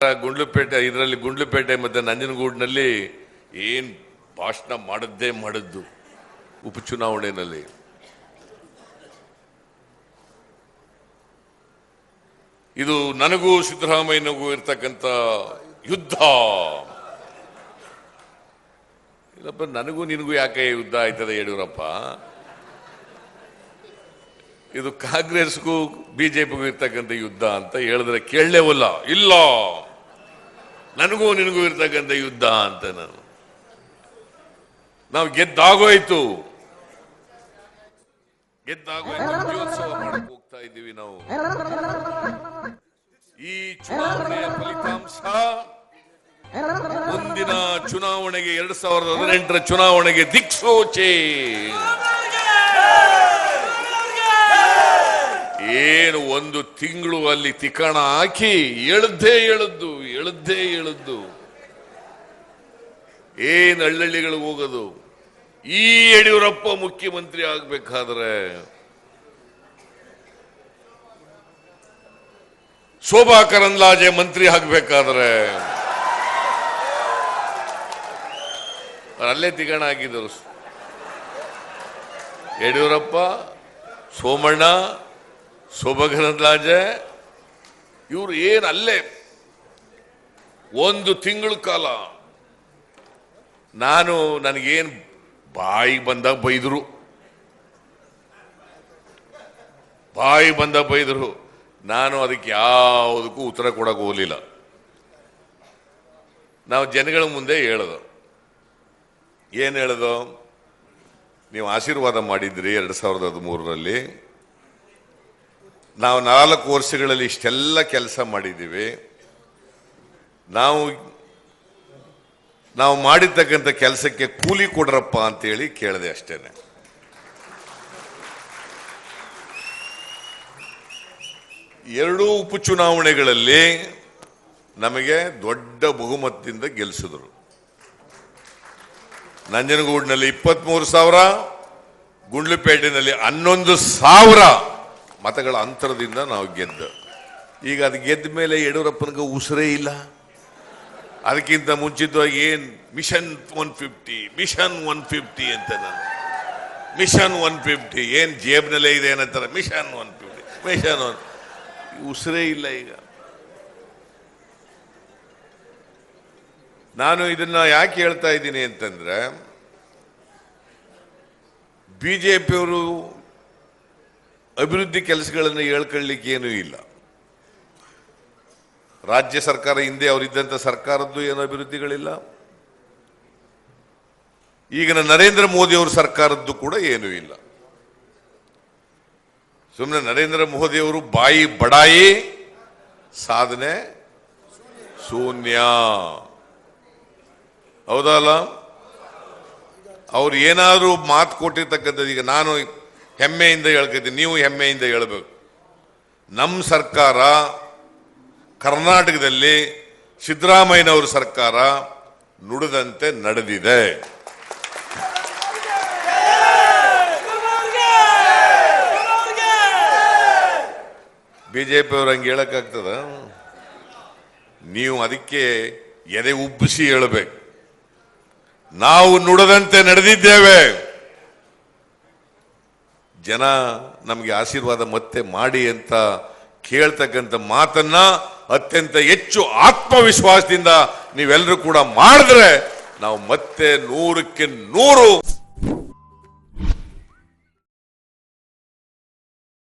ಗುಂಡ್ಲುಪೇಟೆ ಇದರಲ್ಲಿ ಗುಂಡ್ಲುಪೇಟೆ ಮತ್ತೆ ನಂಜನಗೂಡಿನಲ್ಲಿ ಏನ್ ಭಾಷಣ ಮಾಡಿದ್ದು ಉಪಚುನಾವಣೆಯಲ್ಲಿ. ಇದು ನನಗೂ ಸಿದ್ದರಾಮಯ್ಯನಿಗೂ ಇರ್ತಕ್ಕಂಥ ಯುದ್ಧ. ಇಲ್ಲಪ್ಪ, ನನಗೂ ನಿನಗೂ ಯಾಕೆ ಯುದ್ಧ ಆಯ್ತದೆ ಯಡಿಯೂರಪ್ಪ? ಇದು ಕಾಂಗ್ರೆಸ್ಗೂ ಬಿಜೆಪಿಗೂ ಇರ್ತಕ್ಕಂಥ ಯುದ್ಧ ಅಂತ ಹೇಳಿದ್ರೆ ಕೇಳಲೇವಲ್ಲ. ಇಲ್ಲ, ನನಗೂ ನಿನಗೂ ಇರ್ತಕ್ಕಂಥ ಯುದ್ಧ ಅಂತ. ನಾವು ಗೆದ್ದಾಗೋಯ್ತು, ವಿಜಯೋತ್ಸವ ಮಾಡಕ್ ಹೋಗ್ತಾ ಇದ್ದೀವಿ ನಾವು. ಈ ಚುನಾವಣೆಯ ಫಲಿತಾಂಶ ಮುಂದಿನ ಚುನಾವಣೆಗೆ 2018ರ ಚುನಾವಣೆಗೆ ದಿಕ್ಸೂಚಿ. ಏನು ಒಂದು ತಿಂಗಳು ಅಲ್ಲಿ ತಿಕಣ ಹಾಕಿ ಎಳದ್ದೇ ಎಳದ್ದು ಏನ್ ಹಳ್ಳಿಗಳಿಗೆ ಹೋಗೋದು. ಈ ಯಡಿಯೂರಪ್ಪ ಮುಖ್ಯಮಂತ್ರಿ ಆಗ್ಬೇಕಾದ್ರೆ, ಶೋಭಾ ಕರಂದ್ಲಾಜೆ ಮಂತ್ರಿ ಆಗ್ಬೇಕಾದ್ರೆ ಅಲ್ಲೇ ತಿಗಣ ಆಗಿದ್ದರು. ಯಡಿಯೂರಪ್ಪ, ಸೋಮಣ್ಣ, ಶೋಭಾ ಕರಂದ್ಲಾಜೆ ಇವರು ಏನ್ ಅಲ್ಲೇ ಒಂದು ತಿಂಗಳ ಕಾಲ ನನಗೇನು ಬಾಯಿಗೆ ಬಂದಾಗ ಬೈದರು. ನಾನು ಅದಕ್ಕೆ ಯಾವುದಕ್ಕೂ ಉತ್ತರ ಕೊಡಕ್ಕೆ ಹೋಗಲಿಲ್ಲ. ನಾವು ಜನಗಳ ಮುಂದೆ ಹೇಳೋದು, ಏನು ಹೇಳೋದು, ನೀವು ಆಶೀರ್ವಾದ ಮಾಡಿದ್ರಿ 2013ರಲ್ಲಿ. ನಾವು 4 ವರ್ಷಗಳಲ್ಲಿ ಇಷ್ಟೆಲ್ಲ ಕೆಲಸ ಮಾಡಿದ್ದೀವಿ. ನಾವು ಮಾಡಿರ್ತಕ್ಕಂಥ ಕೆಲಸಕ್ಕೆ ಕೂಲಿ ಕೊಡ್ರಪ್ಪ ಅಂತೇಳಿ ಕೇಳಿದೆ ಅಷ್ಟೇನೆ. ಎರಡೂ ಉಪಚುನಾವಣೆಗಳಲ್ಲಿ ನಮಗೆ ದೊಡ್ಡ ಬಹುಮತದಿಂದ ಗೆಲ್ಲಿಸಿದ್ರು. ನಂಜನಗೂಡಿನಲ್ಲಿ 23,000, ಗುಂಡ್ಲುಪೇಟೆನಲ್ಲಿ 11,000 ಮತಗಳ ಅಂತರದಿಂದ ನಾವು ಗೆದ್ದ. ಈಗ ಅದು ಗೆದ್ದ ಮೇಲೆ ಯಡಿಯೂರಪ್ಪನಿಗೆ ಉಸಿರೇ ಇಲ್ಲ. ಅದಕ್ಕಿಂತ ಮುಂಚಿತವಾಗಿ ಏನ್ ಮಿಷನ್ 150 ಅಂತ, ನಾನು ಮಿಷನ್ 150 ಏನ್ ಜೇಬ್ನಲ್ಲೇ ಇದೆ ಏನಂತಾರೆ, ಮಿಷನ್ 150 ಉಸಿರೇ ಇಲ್ಲ. ಈಗ ನಾನು ಇದನ್ನ ಯಾಕೆ ಹೇಳ್ತಾ ಇದ್ದೀನಿ ಅಂತಂದ್ರೆ, ಬಿಜೆಪಿಯವರು ಅಭಿವೃದ್ಧಿ ಕೆಲಸಗಳನ್ನು ಹೇಳ್ಕೊಳ್ಳಿಕ್ಕೆ ಏನೂ ಇಲ್ಲ. ರಾಜ್ಯ ಸರ್ಕಾರ ಹಿಂದೆ ಅವರಿದ್ದಂಥ ಸರ್ಕಾರದ್ದು ಏನು ಅಭಿವೃದ್ಧಿಗಳಿಲ್ಲ. ಈಗಿನ ನರೇಂದ್ರ ಮೋದಿ ಅವರ ಸರ್ಕಾರದ್ದು ಕೂಡ ಏನೂ ಇಲ್ಲ. ಸುಮ್ಮನೆ ನರೇಂದ್ರ ಮೋದಿ ಅವರು ಬಾಯಿ ಬಡಾಯಿ, ಸಾಧನೆ ಶೂನ್ಯ. ಹೌದಲ್ಲ? ಅವ್ರು ಏನಾದರೂ ಮಾತು ಕೊಟ್ಟಿರ್ತಕ್ಕಂಥದ್ದು ಈಗ ನಾನು ಹೆಮ್ಮೆಯಿಂದ ಹೇಳ್ಕೊತೀನಿ, ನೀವು ಹೆಮ್ಮೆಯಿಂದ ಹೇಳ್ಬೇಕು. ನಮ್ಮ ಸರ್ಕಾರ ಕರ್ನಾಟಕದಲ್ಲಿ ಸಿದ್ದರಾಮಯ್ಯನವರ ಸರ್ಕಾರ ನುಡಿದಂತೆ ನಡೆದಿದೆ. ಬಿಜೆಪಿ ಅವ್ರು ಹಂಗೆ ಹೇಳಕ್ಕಾಗ್ತದ? ನೀವು ಅದಕ್ಕೆ ಎದೆ ಉಬ್ಬಿಸಿ ಹೇಳಬೇಕು. ನಾವು ನುಡಿದಂತೆ ನಡೆದಿದ್ದೇವೆ. ಜನ ನಮಗೆ ಆಶೀರ್ವಾದ ಮತ್ತೆ ಮಾಡಿ ಅಂತ ಕೇಳ್ತಕ್ಕಂಥ ಮಾತನ್ನ ಅತ್ಯಂತ ಹೆಚ್ಚು ಆತ್ಮವಿಶ್ವಾಸದಿಂದ ನೀವೆಲ್ಲರೂ ಕೂಡ ಮಾಡಿದ್ರೆ ನಾವು ಮತ್ತೆ 100ಕ್ಕೆ 100